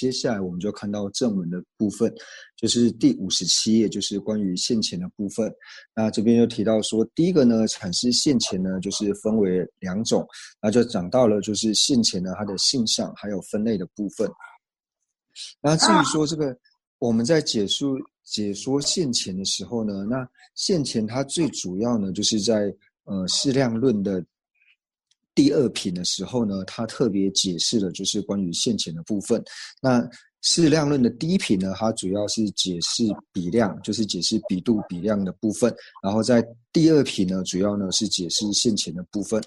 接下来我们就看到正文的部分，就是第57页，就是关于现钱的部分。那这边就提到说，第一个呢，阐释现钱呢，就是分为2种，那就讲到了就是现钱呢它的性向还有分类的部分。那至于说这个我们在解说现钱的时候呢，那现钱它最主要呢就是在适量论的第2品的时候呢，它特别解释了就是关于现钱的部分。那适量论的第1品呢，它主要是解释比量，就是解释比度比量的部分，然后在第2品呢，主要呢是解释现钱的部分。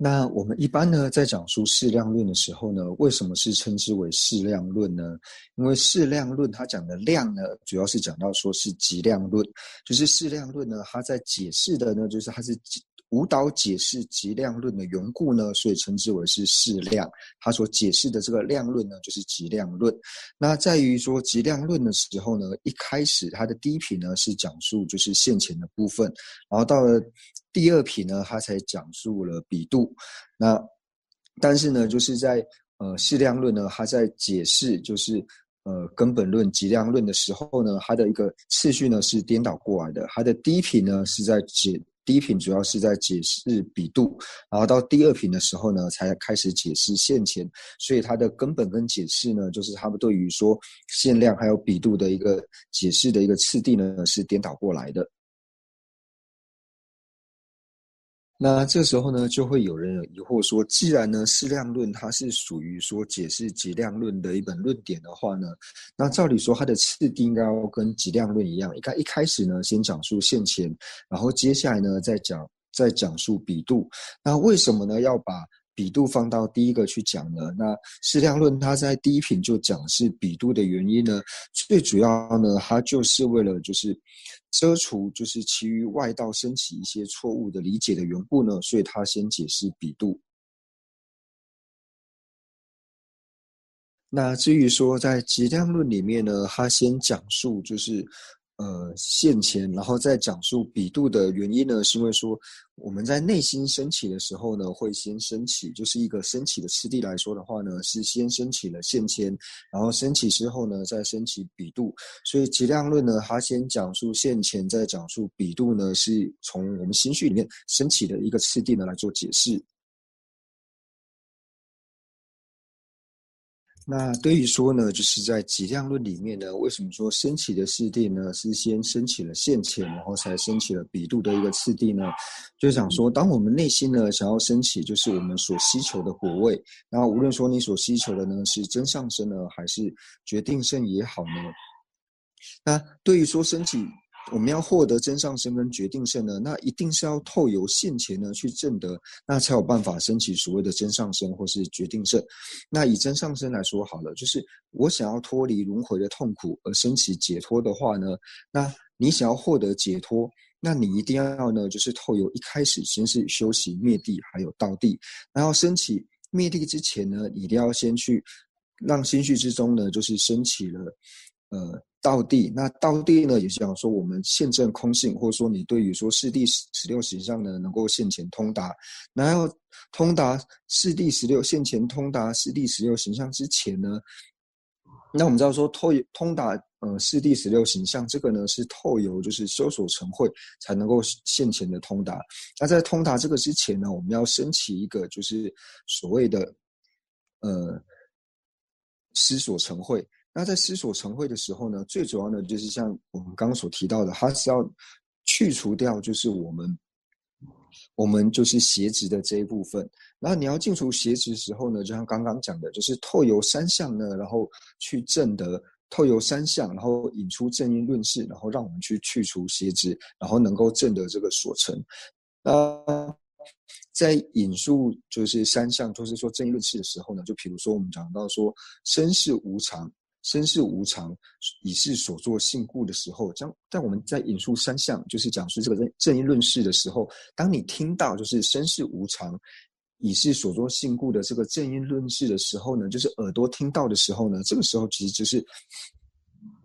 那我们一般呢，在讲述适量论的时候呢，为什么是称之为适量论呢？因为适量论它讲的量呢，主要是讲到说是极量论，就是适量论呢，它在解释的呢，就是它是无导解释极量论的缘故呢，所以称之为是适量。它所解释的这个量论呢，就是极量论。那在于说极量论的时候呢，一开始它的第1品呢是讲述就是现钱的部分，然后到了第2品呢，它才讲述了比度。那但是呢，就是在适量论呢，它在解释就是根本论、极量论的时候呢，它的一个次序呢是颠倒过来的。它的第1品呢是在第1品主要是在解释比度，然后到第2品的时候呢，才开始解释现钱。所以它的根本跟解释呢，就是他们对于说限量还有比度的一个解释的一个次第呢，是颠倒过来的。那这时候呢，就会有人有疑惑说，既然呢适量论它是属于说解释极量论的一本论点的话呢，那照理说它的次第应该要跟极量论一样，一开始呢先讲述现钱，然后接下来呢再讲述比度。那为什么呢要把比度放到第1个去讲呢？那适量论它在第1品就讲是比度的原因呢，最主要呢它就是为了就是遮除就是其余外道升起一些错误的理解的缘故呢，所以他先解释比度。那至于说在极量论里面呢，他先讲述就是现钱，然后再讲述比度的原因呢，是因为说我们在内心升起的时候呢，会先升起，就是一个升起的次第来说的话呢，是先升起了现钱，然后升起之后呢，再升起比度。所以极量论呢，它先讲述现钱，再讲述比度呢，是从我们心绪里面升起的一个次第呢来做解释。那对于说呢，就是在极量论里面呢，为什么说升起的次第呢，是先升起了现钱，然后才升起了比度的一个次第呢？就是讲说，当我们内心呢想要升起，就是我们所希求的果位，然后无论说你所希求的呢是真上升呢，还是决定胜也好呢，那对于说升起，我们要获得真上升跟决定胜呢，那一定是要透由现钱呢去证得，那才有办法升起所谓的真上升或是决定胜。那以真上升来说好了，就是我想要脱离轮回的痛苦而升起解脱的话呢，那你想要获得解脱，那你一定要呢，就是透由一开始先是修习灭地还有道地，然后升起灭地之前呢，你一定要先去让心绪之中呢，就是升起了道地。那道地呢，也是讲说我们现证空性，或者说你对于说四谛16形象呢，能够现前通达。然后通达四谛16现前通达四谛16形象之前呢，那我们知道说通达四谛16形象，这个呢是透由就是修所成慧才能够现前的通达。那在通达这个之前呢，我们要升起一个就是所谓的思所成慧。那在思所成慧的时候呢，最主要呢就是像我们刚刚所提到的，它是要去除掉就是我们就是邪执的这一部分。然后你要净除邪执的时候呢，就像刚刚讲的，就是透由三相呢，然后去证得，透由三相，然后引出正因论事，然后让我们去除邪执，然后能够证得这个所成。在引述就是三相，就是说正因论事的时候呢，就比如说我们讲到说身是无常，身是无常，以是所作性故的时候，在我们在引述三相，就是讲述这个正因论事的时候，当你听到就是身是无常，以是所作性故的这个正因论事的时候呢，就是耳朵听到的时候呢，这个时候其实就是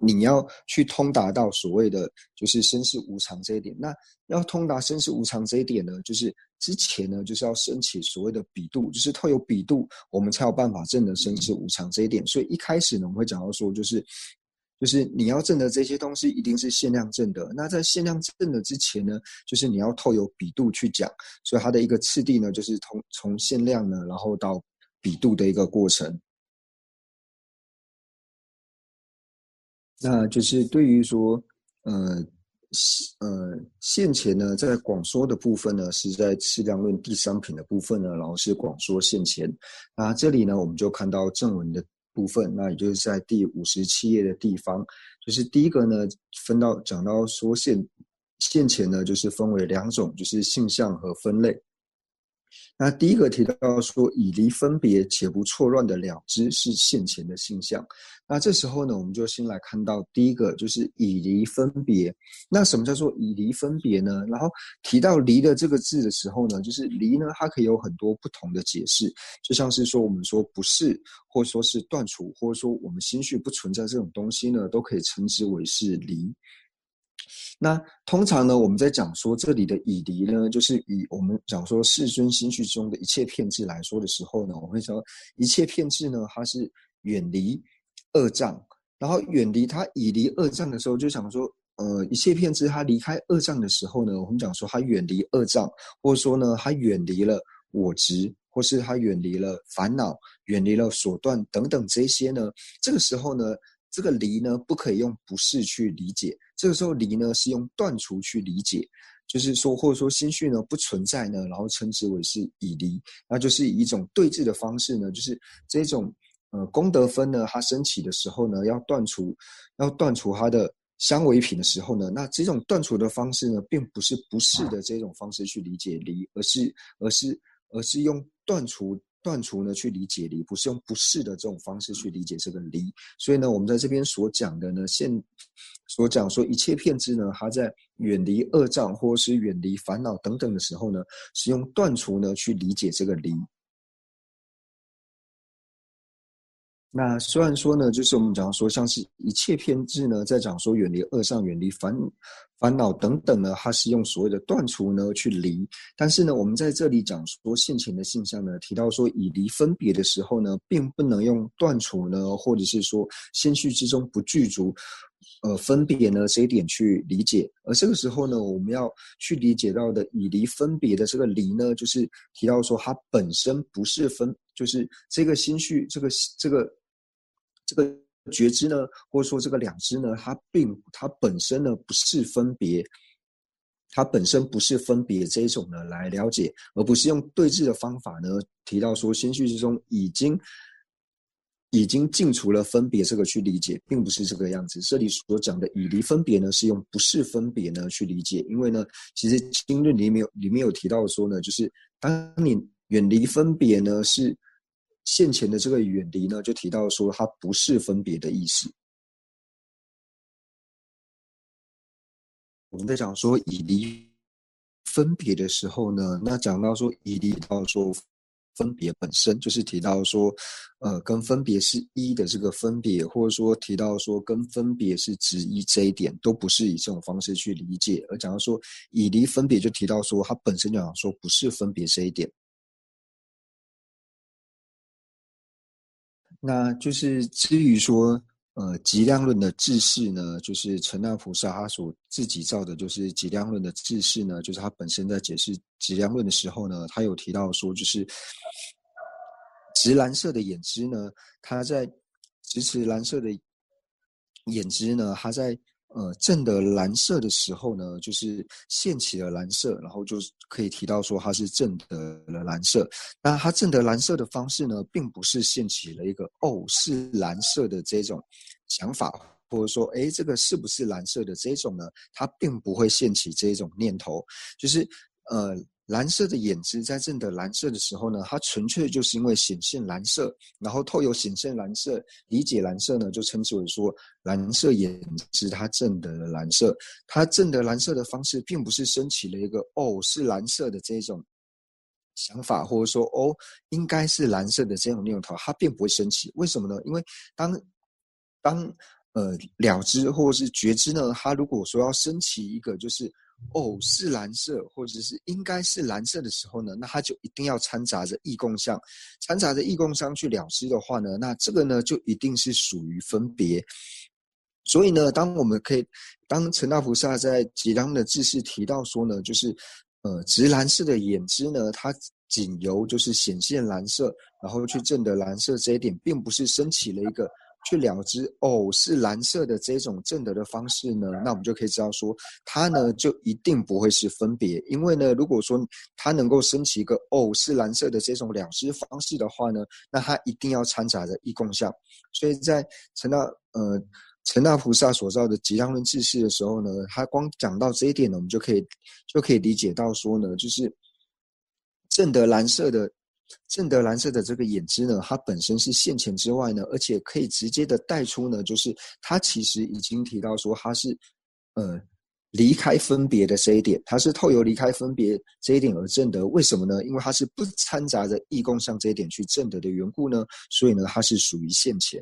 你要去通达到所谓的就是生死无常这一点。那要通达生死无常这一点呢，就是之前呢就是要升起所谓的比度，就是透有比度，我们才有办法证得生死无常这一点。所以一开始呢，我们会讲到说，就是你要证的这些东西一定是限量证的。那在限量证的之前呢，就是你要透有比度去讲，所以它的一个次第呢，就是从限量呢，然后到比度的一个过程。那就是对于说，呃现前呢，在广说的部分呢，是在次量论第三品的部分呢，然后是广说现前。那这里呢，我们就看到正文的部分，那也就是在第57页的地方，就是第一个呢，讲到说现前呢，就是分为两种，就是性相和分类。那第一个提到说，以离分别且不错乱的了知是现前的性相。那这时候呢，我们就先来看到第一个，就是以离分别。那什么叫做以离分别呢？然后提到离的这个字的时候呢，就是离呢，它可以有很多不同的解释，就像是说我们说不是，或者说是断除，或者说我们心绪不存在这种东西呢，都可以称之为是离。那通常呢，我们在讲说这里的以离呢，就是以我们讲说世尊心绪中的一切片质来说的时候呢，我会说一切片质呢，它是远离恶障，然后远离它以离恶障的时候，就想说，一切片质它离开恶障的时候呢，我们讲说它远离恶障，或者说呢，它远离了我执，或是它远离了烦恼，远离了所断等等这些呢，这个时候呢。这个离呢，不可以用不是去理解，这个时候离呢是用断除去理解，就是说或者说心绪呢不存在呢，然后称之为是以离，那就是以一种对峙的方式呢，就是这种功德分呢，它升起的时候呢，要断除它的相违品的时候呢，那这种断除的方式呢，并不是不是的这种方式去理解离，而是用断除呢去理解离，不是用不是的这种方式去理解这个离。所以呢，我们在这边所讲的呢，所讲说一切片质呢，它在远离恶障或是远离烦恼等等的时候呢，是用断除呢去理解这个离。那虽然说呢，就是我们讲说，像是一切偏执呢，在讲说远离恶上、远离烦恼等等呢，它是用所谓的断除呢去离。但是呢，我们在这里讲说现前的现象呢，提到说以离分别的时候呢，并不能用断除呢，或者是说心绪之中不具足。分别呢这一点去理解，而这个时候呢，我们要去理解到的以离分别的这个离呢，就是提到说它本身不是就是这个心绪，这个觉知呢，或者说这个两知呢，它本身呢不是分别，它本身不是分别这一种呢来了解，而不是用对峙的方法呢提到说心绪之中已经尽除了分别这个去理解，并不是这个样子。这里所讲的以离分别呢，是用不是分别呢去理解，因为呢，其实经论里面有提到说呢，就是当你远离分别呢，是现前的这个远离呢，就提到说它不是分别的意思。我们在讲说以离分别的时候呢，那讲到说以离到说分别本身，就是提到说，跟分别是一的这个分别，或者说提到说跟分别是指一这一点，都不是以这种方式去理解，而讲到说以离分别，就提到说它本身就讲说不是分别这一点。那就是至于说，极量论的智士呢，就是陈那菩萨他所自己造的，就是极量论的智士呢，就是他本身在解释极量论的时候呢，他有提到说，就是直蓝色的眼知呢，他在直持蓝色的眼知呢，他在正的蓝色的时候呢，就是现起了蓝色，然后就可以提到说它是正的了蓝色。那它正的蓝色的方式呢，并不是现起了一个是蓝色的这种想法，或者说这个是不是蓝色的这种呢？它并不会现起这种念头，就是呃。蓝色的眼知在正的蓝色的时候呢，它纯粹就是因为显现蓝色，然后透有显现蓝色，理解蓝色呢，就称之为说蓝色眼知它正的蓝色。它正的蓝色的方式，并不是升起了一个是蓝色的这种想法，或者说应该是蓝色的这种念头，它并不会升起。为什么呢？因为当了知或是觉知呢，它如果说要升起一个就是是蓝色或者是应该是蓝色的时候呢，那它就一定要掺杂着意共相，掺杂着意共相去了知的话呢，那这个呢就一定是属于分别。所以呢，当陈大菩萨在吉良的智士提到说呢，就是直蓝色的眼知呢，它仅由就是显现蓝色，然后去证得蓝色这一点，并不是升起了一个去了知是蓝色的这种证得的方式呢，那我们就可以知道说，它呢就一定不会是分别，因为呢，如果说它能够升起一个是蓝色的这种了知方式的话呢，那它一定要掺杂着意共相，所以在陈大菩萨所造的吉良论智士的时候呢，他光讲到这一点呢，我们就可以理解到说呢，就是正得蓝色的这个眼知呢，它本身是现前之外呢，而且可以直接的带出呢，就是它其实已经提到说它是离开分别的这一点，它是透由离开分别这一点而证得。为什么呢？因为它是不掺杂着意共相这一点去证得的缘故呢，所以呢，它是属于现前。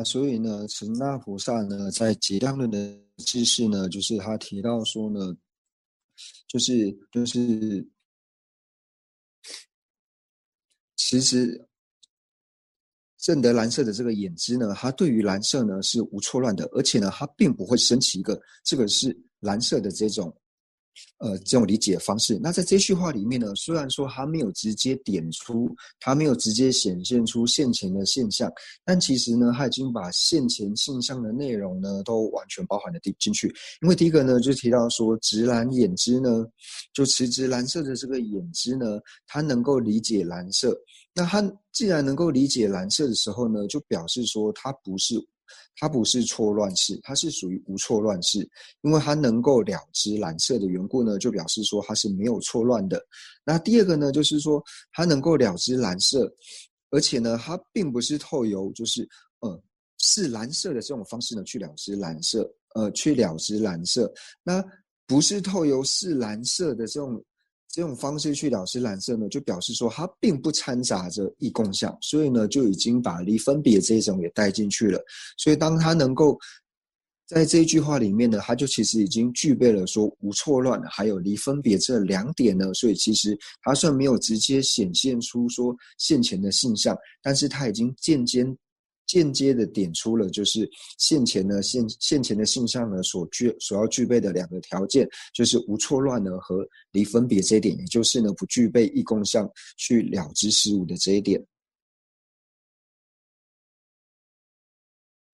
所以呢，陈那菩萨呢，在解量论的知识呢，就是他提到说呢，就是其实正得蓝色的这个眼知呢，它对于蓝色呢是无错乱的，而且呢，它并不会升起一个这个是蓝色的这种理解方式。那在这句话里面呢，虽然说它没有直接点出，它没有直接显现出现前的现象，但其实呢，它已经把现前现象的内容呢，都完全包含了进去。因为第一个呢，就提到说，直蓝眼知呢，就持直蓝色的这个眼知呢，它能够理解蓝色。那它既然能够理解蓝色的时候呢，就表示说它不是错乱世，它是属于无错乱世，因为它能够了知蓝色的缘故呢，就表示说它是没有错乱的。那第二个呢，就是说它能够了知蓝色，而且呢，它并不是透由是蓝色的这种方式呢去了知蓝色，那不是透由是蓝色的这种方式去了知蓝色呢，就表示说它并不掺杂着意共相，所以呢就已经把离分别这种也带进去了。所以当它能够在这一句话里面呢，它就其实已经具备了说无错乱还有离分别这两点呢，所以其实它虽然没有直接显现出说现前的性相，但是它已经间接的点出了就是现前的性相呢所要具备的两个条件，就是无错乱呢和离分别这一点，也就是呢不具备意共相去了知事物的这一点。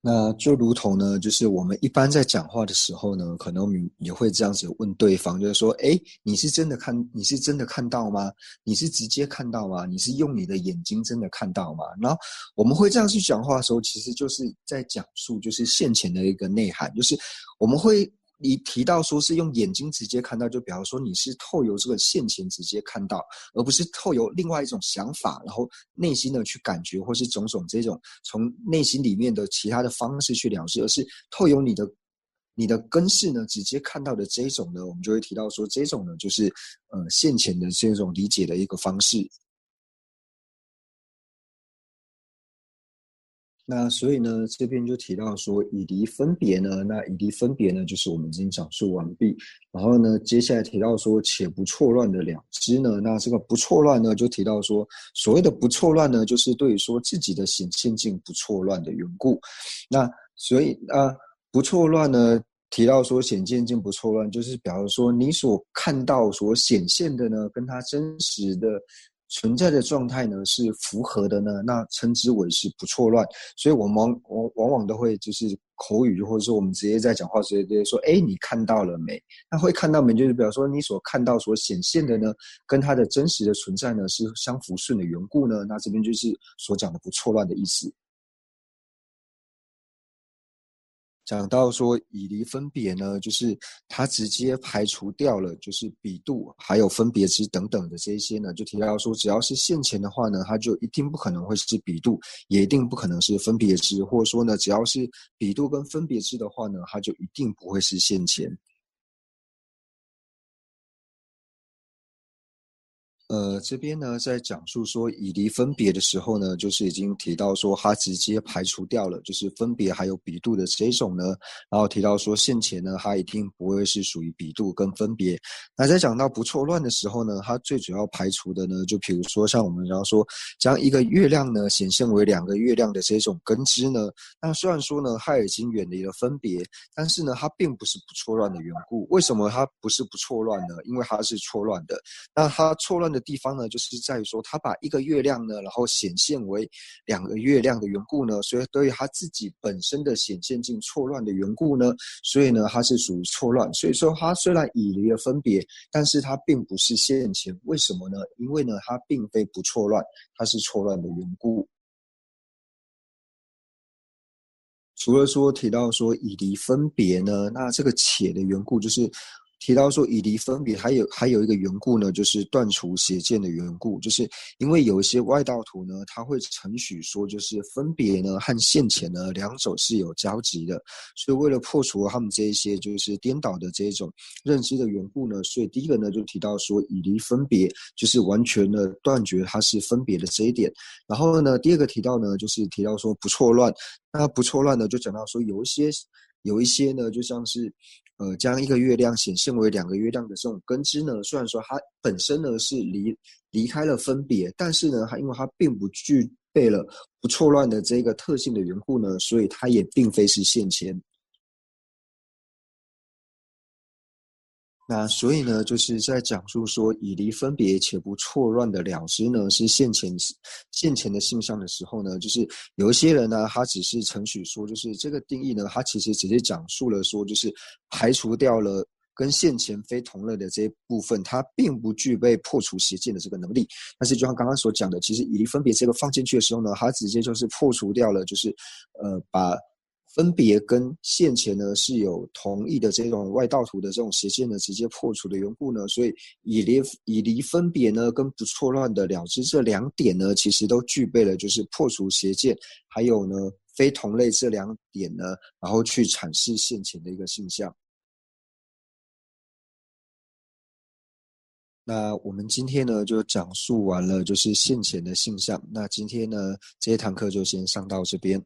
那就如同呢，就是我们一般在讲话的时候呢，可能我们也会这样子问对方，就是说，哎，你是真的看到吗？你是直接看到吗？你是用你的眼睛真的看到吗？然后我们会这样去讲话的时候，其实就是在讲述就是现前的一个内涵，就是我们会你提到说是用眼睛直接看到，就比方说你是透由这个现前直接看到，而不是透由另外一种想法，然后内心的去感觉，或是种种这种从内心里面的其他的方式去了解，而是透由你的根识呢直接看到的这一种呢，我们就会提到说这种呢就是现前的这种理解的一个方式。那所以呢，这边就提到说以离分别呢，那以离分别呢，就是我们已经讲述完毕。然后呢，接下来提到说且不错乱的了知呢，那这个不错乱呢，就提到说所谓的不错乱呢，就是对于说自己的显现境不错乱的缘故。那所以不错乱呢，提到说显现境不错乱，就是表示说你所看到所显现的呢，跟它真实的存在的状态呢是符合的呢，那称之为是不错乱。所以我们往往都会就是口语，或者说我们直接在讲话直接说，哎，你看到了没？那会看到没，就是表示说你所看到所显现的呢，跟它的真实的存在呢是相符顺的缘故呢，那这边就是所讲的不错乱的意思。讲到说以离分别呢，就是它直接排除掉了，就是比度还有分别知等等的这一些呢，就提到说，只要是现前的话呢，它就一定不可能会是比度，也一定不可能是分别知，或者说呢，只要是比度跟分别知的话呢，它就一定不会是现前。这边呢，在讲述说以离分别的时候呢，就是已经提到说，它直接排除掉了，就是分别还有比度的这种呢。然后提到说，现前呢，它一定不会是属于比度跟分别。那在讲到不错乱的时候呢，它最主要排除的呢，就比如说像我们然后说，将一个月亮呢显现为两个月亮的这种根枝呢，那虽然说呢，它已经远离了分别，但是呢，它并不是不错乱的缘故。为什么它不是不错乱呢？因为它是错乱的。那它错乱的地方呢，就是在于说，它把一个月亮呢，然后显现为两个月亮的缘故呢，所以对于它自己本身的显现进错乱的缘故呢，所以呢，它是属于错乱。所以说，它虽然以离了分别，但是它并不是现前。为什么呢？因为呢，它并非不错乱，它是错乱的缘故。除了说提到说以离分别呢，那这个且的缘故就是提到说以离分别，还有一个缘故呢，就是断除邪见的缘故，就是因为有一些外道徒呢，他会承许说，就是分别呢和现前呢两种是有交集的，所以为了破除他们这一些就是颠倒的这种认知的缘故呢，所以第一个呢就提到说以离分别，就是完全的断绝它是分别的这一点。然后呢，第二个提到呢，就是提到说不错乱。那不错乱呢，就讲到说有一些呢，就像是将一个月亮显现为两个月亮的这种根枝呢，虽然说它本身呢是离开了分别，但是呢，它因为它并不具备了不错乱的这个特性的缘故呢，所以它也并非是现前。那所以呢，就是在讲述说以离分别且不错乱的了知呢，是现前的性相的时候呢，就是有一些人呢，他只是承许说，就是这个定义呢，他其实只是讲述了说，就是排除掉了跟现前非同类的这一部分，它并不具备破除邪见的这个能力。但是就像刚刚所讲的，其实以离分别这个放进去的时候呢，它直接就是破除掉了，就是把分别跟现前呢是有同意的这种外道图的这种邪见呢，直接破除的缘故呢，所以以离分别呢跟不错乱的了知这两点呢，其实都具备了就是破除邪见，还有呢非同类这两点呢，然后去阐释现前的一个现象。那我们今天呢就讲述完了就是现前的现象，那今天呢这一堂课就先上到这边。